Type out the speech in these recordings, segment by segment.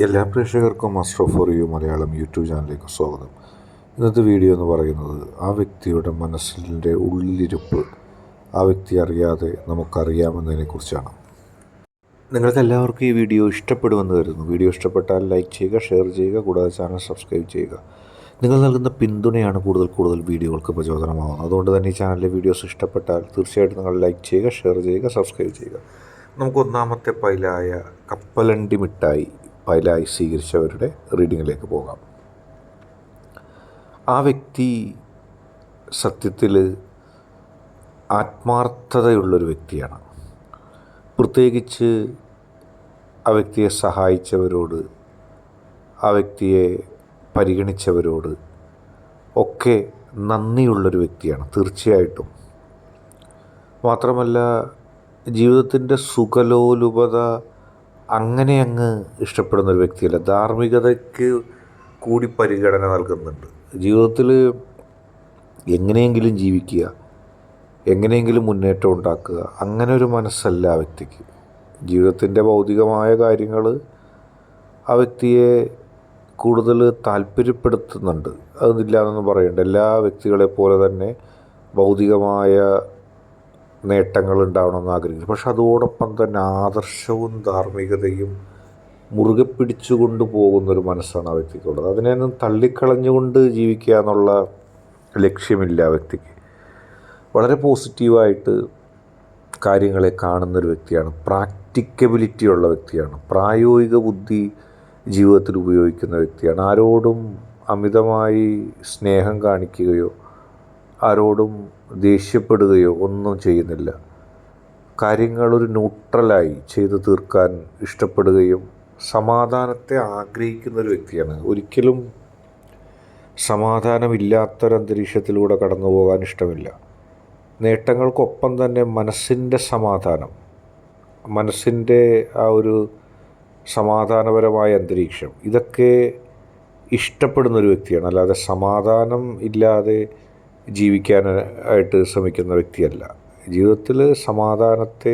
എല്ലാ പ്രേക്ഷകർക്കും master for you Malayalam YouTube ചാനലിലേക്ക് സ്വാഗതം. ഇന്നത്തെ വീഡിയോ എന്ന് പറയുന്നത് ആ വ്യക്തിയുടെ മനസ്സിൻ്റെ ഉള്ളിലിരുപ്പ് ആ വ്യക്തി അറിയാതെ നമുക്കറിയാമെന്നതിനെക്കുറിച്ചാണ്. നിങ്ങൾക്ക് എല്ലാവർക്കും ഈ വീഡിയോ ഇഷ്ടപ്പെടുമെന്ന് കരുതുന്നു. വീഡിയോ ഇഷ്ടപ്പെട്ടാൽ ലൈക്ക് ചെയ്യുക, ഷെയർ ചെയ്യുക, കൂടാതെ ചാനൽ സബ്സ്ക്രൈബ് ചെയ്യുക. നിങ്ങൾ നൽകുന്ന പിന്തുണയാണ് കൂടുതൽ വീഡിയോകൾക്ക് പ്രചോദനമാകുന്നത്. അതുകൊണ്ട് തന്നെ ഈ ചാനലിലെ വീഡിയോസ് ഇഷ്ടപ്പെട്ടാൽ തീർച്ചയായിട്ടും നിങ്ങൾ ലൈക്ക് ചെയ്യുക, ഷെയർ ചെയ്യുക, സബ്സ്ക്രൈബ് ചെയ്യുക. നമുക്ക് ഒന്നാമത്തെ പൈലായ കപ്പലണ്ടി മിഠായി പൈലായി സ്വീകരിച്ചവരുടെ റീഡിങ്ങിലേക്ക് പോകാം. ആ വ്യക്തി സത്യത്തിൽ ആത്മാർത്ഥതയുള്ളൊരു വ്യക്തിയാണ്. പ്രത്യേകിച്ച് ആ വ്യക്തിയെ സഹായിച്ചവരോട്, ആ വ്യക്തിയെ പരിഗണിച്ചവരോട് ഒക്കെ നന്ദിയുള്ളൊരു വ്യക്തിയാണ് തീർച്ചയായിട്ടും. മാത്രമല്ല ജീവിതത്തിൻ്റെ സുഖലോലുപത അങ്ങനെ അങ്ങ് ഇഷ്ടപ്പെടുന്നൊരു വ്യക്തിയല്ല. ധാർമ്മികതയ്ക്ക് കൂടി പരിഗണന നൽകുന്നുണ്ട്. ജീവിതത്തിൽ എങ്ങനെയെങ്കിലും ജീവിക്കുക, എങ്ങനെയെങ്കിലും മുന്നേറ്റം ഉണ്ടാക്കുക, അങ്ങനെ ഒരു മനസ്സല്ല ആ വ്യക്തിക്ക്. ജീവിതത്തിൻ്റെ ഭൗതികമായ കാര്യങ്ങൾ ആ വ്യക്തിയെ കൂടുതൽ താല്പര്യപ്പെടുത്തുന്നുണ്ട്. അതൊന്നുമില്ലാന്നൊന്നും പറയണ്ട. എല്ലാ വ്യക്തികളെപ്പോലെ തന്നെ ഭൗതികമായ നേട്ടങ്ങൾ ഉണ്ടാവണമെന്ന് ആഗ്രഹിക്കുന്നു. പക്ഷെ അതോടൊപ്പം തന്നെ ആദർശവും ധാർമ്മികതയും മുറുകെ പിടിച്ചുകൊണ്ട് പോകുന്നൊരു മനസ്സാണ് ആ വ്യക്തിക്കുള്ളത്. അതിനെയൊന്നും തള്ളിക്കളഞ്ഞുകൊണ്ട് ജീവിക്കുക എന്നുള്ള ലക്ഷ്യമില്ല ആ വ്യക്തിക്ക്. വളരെ പോസിറ്റീവായിട്ട് കാര്യങ്ങളെ കാണുന്നൊരു വ്യക്തിയാണ്. പ്രാക്ടിക്കബിലിറ്റി ഉള്ള വ്യക്തിയാണ്. പ്രായോഗിക ബുദ്ധി ജീവിതത്തിൽ ഉപയോഗിക്കുന്ന വ്യക്തിയാണ്. ആരോടും അമിതമായി സ്നേഹം കാണിക്കുകയോ ആരോടും ദേഷ്യപ്പെടുകയോ ഒന്നും ചെയ്യുന്നില്ല. കാര്യങ്ങളൊരു ന്യൂട്രലായി ചെയ്തു തീർക്കാൻ ഇഷ്ടപ്പെടുകയും സമാധാനത്തെ ആഗ്രഹിക്കുന്നൊരു വ്യക്തിയാണ്. ഒരിക്കലും സമാധാനമില്ലാത്തൊരന്തരീക്ഷത്തിലൂടെ കടന്നു പോകാൻ ഇഷ്ടമില്ല. നേട്ടങ്ങൾക്കൊപ്പം തന്നെ മനസ്സിൻ്റെ സമാധാനം, മനസ്സിൻ്റെ ആ ഒരു സമാധാനപരമായ അന്തരീക്ഷം, ഇതൊക്കെ ഇഷ്ടപ്പെടുന്നൊരു വ്യക്തിയാണ്. അല്ലാതെ സമാധാനം ഇല്ലാതെ ജീവിക്കാനായിട്ട് ശ്രമിക്കുന്ന വ്യക്തിയല്ല. ജീവിതത്തിൽ സമാധാനത്തെ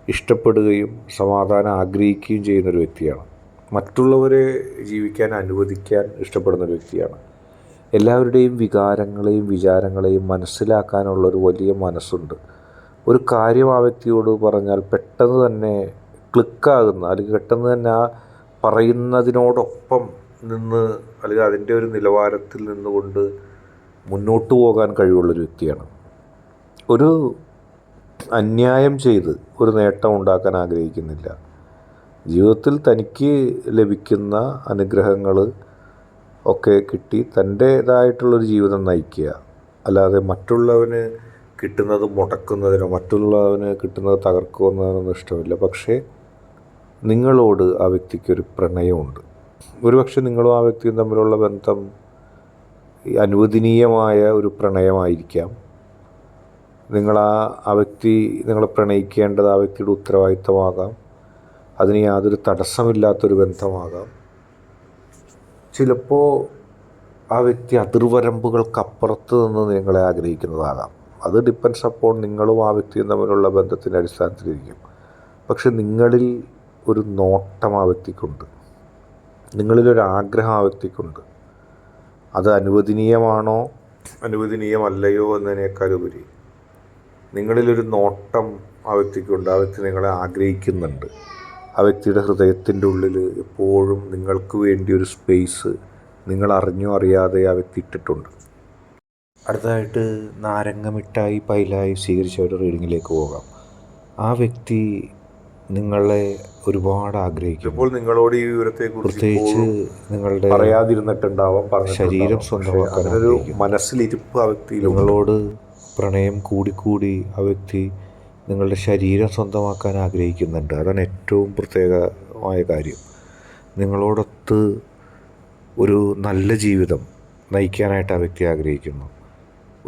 ഇഷ്ടപ്പെടുകയും സമാധാനം ആഗ്രഹിക്കുകയും ചെയ്യുന്നൊരു വ്യക്തിയാണ്. മറ്റുള്ളവരെ ജീവിക്കാൻ അനുവദിക്കാൻ ഇഷ്ടപ്പെടുന്നൊരു വ്യക്തിയാണ്. എല്ലാവരുടെയും വികാരങ്ങളെയും വിചാരങ്ങളെയും മനസ്സിലാക്കാനുള്ളൊരു വലിയ മനസ്സുണ്ട്. ഒരു കാര്യം ആ വ്യക്തിയോട് പറഞ്ഞാൽ പെട്ടെന്ന് തന്നെ ക്ലിക്കാകുന്ന, അല്ലെങ്കിൽ പെട്ടെന്ന് തന്നെ ആ പറയുന്നതിനോടൊപ്പം നിന്ന്, അല്ലെങ്കിൽ അതിൻ്റെ ഒരു നിലവാരത്തിൽ നിന്നുകൊണ്ട് മുന്നോട്ട് പോകാൻ കഴിവുള്ളൊരു വ്യക്തിയാണ്. ഒരു അന്യായം ചെയ്ത് ഒരു നേട്ടം ഉണ്ടാക്കാൻ ആഗ്രഹിക്കുന്നില്ല. ജീവിതത്തിൽ തനിക്ക് ലഭിക്കുന്ന അനുഗ്രഹങ്ങൾ ഒക്കെ കിട്ടി തൻ്റേതായിട്ടുള്ളൊരു ജീവിതം നയിക്കുക, അല്ലാതെ മറ്റുള്ളവന് കിട്ടുന്നത് മുടക്കുന്നതിനോ മറ്റുള്ളവന് കിട്ടുന്നത് തകർക്കുന്നതിനൊന്നും ഇഷ്ടമില്ല. പക്ഷേ നിങ്ങളോട് ആ വ്യക്തിക്കൊരു പ്രണയമുണ്ട്. ഒരുപക്ഷെ നിങ്ങളും ആ വ്യക്തിയും തമ്മിലുള്ള ബന്ധം അനുവദനീയമായ ഒരു പ്രണയമായിരിക്കാം. ആ വ്യക്തി നിങ്ങളെ പ്രണയിക്കേണ്ടത് ആ വ്യക്തിയുടെ ഉത്തരവാദിത്തമാകാം. അതിന് യാതൊരു തടസ്സമില്ലാത്തൊരു ബന്ധമാകാം. ചിലപ്പോൾ ആ വ്യക്തി അതിർവരമ്പുകൾക്കപ്പുറത്ത് നിന്ന് നിങ്ങളെ ആഗ്രഹിക്കുന്നതാകാം. അത് ഡിപ്പെൻഡ്സ് അപ്പോൺ നിങ്ങളും ആ വ്യക്തിയും തമ്മിലുള്ള ബന്ധത്തിൻ്റെ അടിസ്ഥാനത്തിലിരിക്കും. പക്ഷെ നിങ്ങളിൽ ഒരു നോട്ടം ആ വ്യക്തിക്കുണ്ട്, നിങ്ങളിലൊരാഗ്രഹം ആ വ്യക്തിക്കുണ്ട്. അത് അനുവദനീയമാണോ അനുവദനീയമല്ലയോ എന്നതിനേക്കാളുപരി നിങ്ങളിലൊരു നോട്ടം ആ വ്യക്തിക്കുണ്ട്. ആ വ്യക്തി നിങ്ങളെ ആഗ്രഹിക്കുന്നുണ്ട്. ആ വ്യക്തിയുടെ ഹൃദയത്തിൻ്റെ ഉള്ളിൽ എപ്പോഴും നിങ്ങൾക്ക് വേണ്ടി ഒരു സ്പേസ് നിങ്ങൾ അറിഞ്ഞോ അറിയാതെ ആ വ്യക്തി ഇട്ടിട്ടുണ്ട്. അടുത്തതായിട്ട് നാരങ്ങ മിഠായി പൈലായി സ്വീകരിച്ച ഒരു റീഡിങ്ങിലേക്ക് പോകാം. ആ വ്യക്തി നിങ്ങളെ ഒരുപാട് ആഗ്രഹിക്കും. ഇപ്പോൾ നിങ്ങളോട് ഈ വിവരത്തെക്കുറിച്ച് പ്രത്യേകിച്ച് നിങ്ങളുടെ പറയാതിരുന്നിട്ടുണ്ടാവാം, ശരീരം സ്വന്തമാക്കാൻ ഒരു മനസ്സിലിരിപ്പ് ആ വ്യക്തി നിങ്ങളോട് പ്രണയം കൂടിക്കൂടി ആ വ്യക്തി നിങ്ങളുടെ ശരീരം സ്വന്തമാക്കാൻ ആഗ്രഹിക്കുന്നുണ്ട്. അതാണ് ഏറ്റവും പ്രത്യേകമായ കാര്യം. നിങ്ങളോടൊത്ത് ഒരു നല്ല ജീവിതം നയിക്കാനായിട്ട് ആ വ്യക്തി ആഗ്രഹിക്കുന്നു.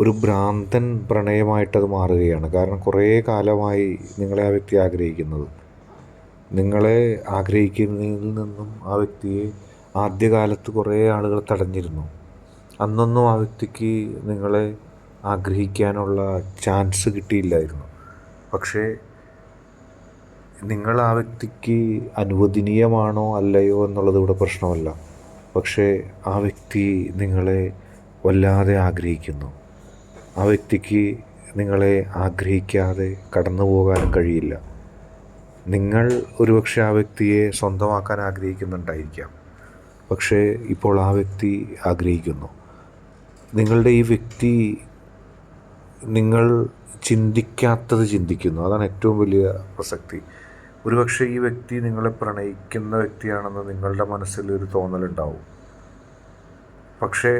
ഒരു ഭ്രാന്തൻ പ്രണയമായിട്ടത് മാറുകയാണ്. കാരണം കുറേ കാലമായി നിങ്ങളെ ആ വ്യക്തി ആഗ്രഹിക്കുന്നത്. നിങ്ങളെ ആഗ്രഹിക്കുന്നതിൽ നിന്നും ആ വ്യക്തിയെ ആദ്യകാലത്ത് കുറേ ആളുകൾ തടഞ്ഞിരുന്നു. അന്നൊന്നും ആ വ്യക്തിക്ക് നിങ്ങളെ ആഗ്രഹിക്കാനുള്ള ചാൻസ് കിട്ടിയില്ലായിരുന്നു. പക്ഷേ നിങ്ങൾ ആ വ്യക്തിക്ക് അനുവദനീയമാണോ അല്ലയോ എന്നുള്ളത് ഇവിടെ പ്രശ്നമല്ല. പക്ഷേ ആ വ്യക്തി നിങ്ങളെ വല്ലാതെ ആഗ്രഹിക്കുന്നു. ആ വ്യക്തിക്ക് നിങ്ങളെ ആഗ്രഹിക്കാതെ കടന്നു പോകാനും കഴിയില്ല. നിങ്ങൾ ഒരുപക്ഷെ ആ വ്യക്തിയെ സ്വന്തമാക്കാൻ ആഗ്രഹിക്കുന്നുണ്ടായിരിക്കാം. പക്ഷേ ഇപ്പോൾ ആ വ്യക്തി ആഗ്രഹിക്കുന്നു. നിങ്ങളുടെ ഈ വ്യക്തി നിങ്ങൾ ചിന്തിക്കാത്തത് ചിന്തിക്കുന്നു. അതാണ് ഏറ്റവും വലിയ പ്രസക്തി. ഒരുപക്ഷെ ഈ വ്യക്തി നിങ്ങളെ പ്രണയിക്കുന്ന വ്യക്തിയാണെന്ന് നിങ്ങളുടെ മനസ്സിൽ ഒരു തോന്നലുണ്ടാവും. പക്ഷേ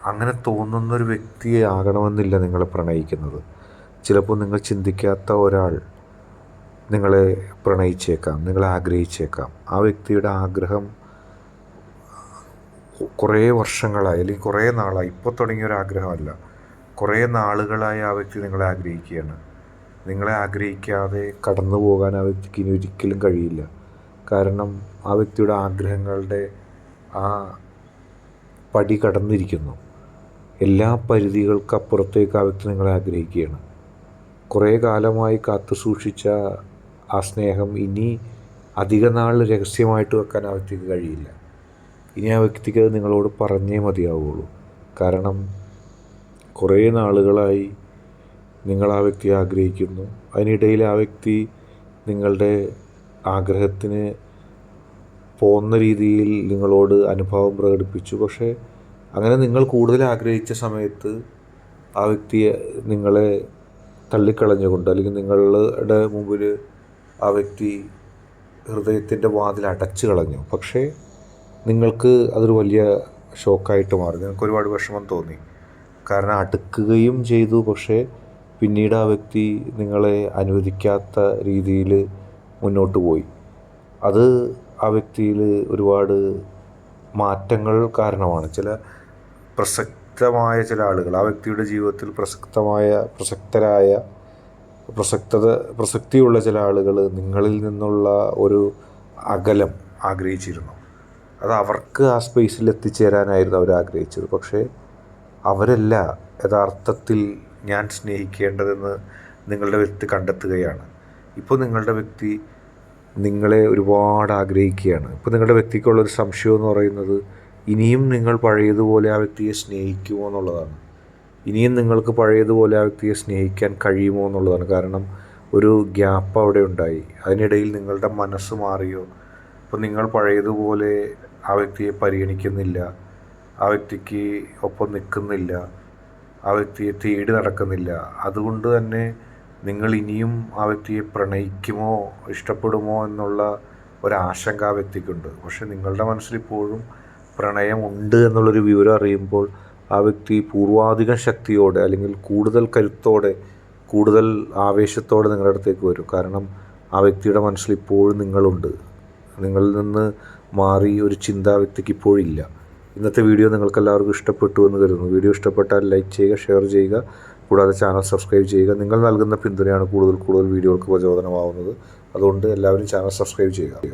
അങ്ങനെ തോന്നുന്നൊരു വ്യക്തിയെ ആകണമെന്നില്ല നിങ്ങളെ പ്രണയിക്കുന്നത്. ചിലപ്പോൾ നിങ്ങൾ ചിന്തിക്കാത്ത ഒരാൾ നിങ്ങളെ പ്രണയിച്ചേക്കാം, നിങ്ങളെ ആഗ്രഹിച്ചേക്കാം. ആ വ്യക്തിയുടെ ആഗ്രഹം കുറേ വർഷങ്ങളായി അല്ലെങ്കിൽ കുറേ നാളായി, ഇപ്പോൾ തുടങ്ങിയൊരാഗ്രഹമല്ല, കുറേ നാളുകളായി ആ വ്യക്തി നിങ്ങളെ ആഗ്രഹിക്കുകയാണ്. നിങ്ങളെ ആഗ്രഹിക്കാതെ കടന്നു പോകാൻ ആ വ്യക്തിക്ക് ഇനി ഒരിക്കലും കഴിയില്ല. കാരണം ആ വ്യക്തിയുടെ ആഗ്രഹങ്ങളുടെ ആ പടി കടന്നിരിക്കുന്നു. എല്ലാ പരിധികൾക്കപ്പുറത്തേക്ക് ആ വ്യക്തി നിങ്ങളെ ആഗ്രഹിക്കുകയാണ്. കുറേ കാലമായി കാത്തു സൂക്ഷിച്ച ആ സ്നേഹം ഇനി അധിക നാൾ രഹസ്യമായിട്ട് വെക്കാൻ ആ വ്യക്തിക്ക് കഴിയില്ല. ഇനി ആ വ്യക്തിക്ക് അത് നിങ്ങളോട് പറഞ്ഞേ മതിയാവുള്ളൂ. കാരണം കുറേ നാളുകളായി നിങ്ങൾ ആ വ്യക്തിയെ ആഗ്രഹിക്കുന്നു. അതിനിടയിൽ ആ വ്യക്തി നിങ്ങളുടെ ആഗ്രഹത്തിന് പോകുന്ന രീതിയിൽ നിങ്ങളോട് അനുഭാവം പ്രകടിപ്പിച്ചു. പക്ഷേ അങ്ങനെ നിങ്ങൾ കൂടുതൽ ആഗ്രഹിച്ച സമയത്ത് ആ വ്യക്തിയെ നിങ്ങളെ തള്ളിക്കളഞ്ഞുകൊണ്ട് അല്ലെങ്കിൽ നിങ്ങളുടെ മുമ്പിൽ ആ വ്യക്തി ഹൃദയത്തിൻ്റെ വാതിൽ അടച്ചു കളഞ്ഞു. പക്ഷേ നിങ്ങൾക്ക് അതൊരു വലിയ ഷോക്കായിട്ട് മാറി. നിങ്ങൾക്ക് ഒരുപാട് വിഷമം തോന്നി. കാരണം അടുക്കുകയും ചെയ്തു, പക്ഷേ പിന്നീട് ആ വ്യക്തി നിങ്ങളെ അനുവദിക്കാത്ത രീതിയിൽ മുന്നോട്ട് പോയി. അത് ആ വ്യക്തിയിൽ ഒരുപാട് മാറ്റങ്ങൾ കാരണമാണ്. പ്രസക്തമായ ചില ആളുകൾ ആ വ്യക്തിയുടെ ജീവിതത്തിൽ പ്രസക്തിയുള്ള ചില ആളുകൾ നിങ്ങളിൽ നിന്നുള്ള ഒരു അകലം ആഗ്രഹിച്ചിരുന്നു. അത് അവർക്ക് ആ സ്പേസിൽ എത്തിച്ചേരാനായിരുന്നു അവർ ആഗ്രഹിച്ചത്. പക്ഷേ അവരല്ല യഥാർത്ഥത്തിൽ ഞാൻ സ്നേഹിക്കേണ്ടതെന്ന് നിങ്ങളുടെ വ്യക്തി കണ്ടെത്തുകയാണ്. ഇപ്പോൾ നിങ്ങളുടെ വ്യക്തി നിങ്ങളെ ഒരുപാട് ആഗ്രഹിക്കുകയാണ്. ഇപ്പോൾ നിങ്ങളുടെ വ്യക്തിക്കുള്ളൊരു സംശയം എന്ന് പറയുന്നത് ഇനിയും നിങ്ങൾ പഴയതുപോലെ ആ വ്യക്തിയെ സ്നേഹിക്കുമോ എന്നുള്ളതാണ്. ഇനിയും നിങ്ങൾക്ക് പഴയതുപോലെ ആ വ്യക്തിയെ സ്നേഹിക്കാൻ കഴിയുമോ എന്നുള്ളതാണ്. കാരണം ഒരു ഗ്യാപ്പ് അവിടെ ഉണ്ടായി. അതിനിടയിൽ നിങ്ങളുടെ മനസ്സ് മാറിയോ? ഇപ്പോൾ നിങ്ങൾ പഴയതുപോലെ ആ വ്യക്തിയെ പരിഗണിക്കുന്നില്ല, ആ വ്യക്തിക്ക് ഒപ്പം നിൽക്കുന്നില്ല, ആ വ്യക്തിയെ തേടി നടക്കുന്നില്ല. അതുകൊണ്ട് തന്നെ നിങ്ങൾ ഇനിയും ആ വ്യക്തിയെ പ്രണയിക്കുമോ, ഇഷ്ടപ്പെടുമോ എന്നുള്ള ഒരാശങ്ക ആ വ്യക്തിക്കുണ്ട്. പക്ഷെ നിങ്ങളുടെ മനസ്സിലിപ്പോഴും പ്രണയമുണ്ട് എന്നുള്ളൊരു വിവരം അറിയുമ്പോൾ ആ വ്യക്തി പൂർവാധികം ശക്തിയോടെ അല്ലെങ്കിൽ കൂടുതൽ കരുത്തോടെ, കൂടുതൽ ആവേശത്തോടെ നിങ്ങളുടെ അടുത്തേക്ക് വരും. കാരണം ആ വ്യക്തിയുടെ മനസ്സിലിപ്പോഴും നിങ്ങളുണ്ട്. നിങ്ങളിൽ നിന്ന് മാറി ഒരു ചിന്ത ആ വ്യക്തിക്ക് ഇപ്പോഴില്ല. ഇന്നത്തെ വീഡിയോ നിങ്ങൾക്കെല്ലാവർക്കും ഇഷ്ടപ്പെട്ടു എന്ന് കരുതുന്നു. വീഡിയോ ഇഷ്ടപ്പെട്ടാൽ ലൈക്ക് ചെയ്യുക, ഷെയർ ചെയ്യുക, കൂടാതെ ചാനൽ സബ്സ്ക്രൈബ് ചെയ്യുക. നിങ്ങൾ നൽകുന്ന പിന്തുണയാണ് കൂടുതൽ വീഡിയോകൾക്ക് പ്രചോദനമാവുന്നത്. അതുകൊണ്ട് എല്ലാവരും ചാനൽ സബ്സ്ക്രൈബ് ചെയ്യുക.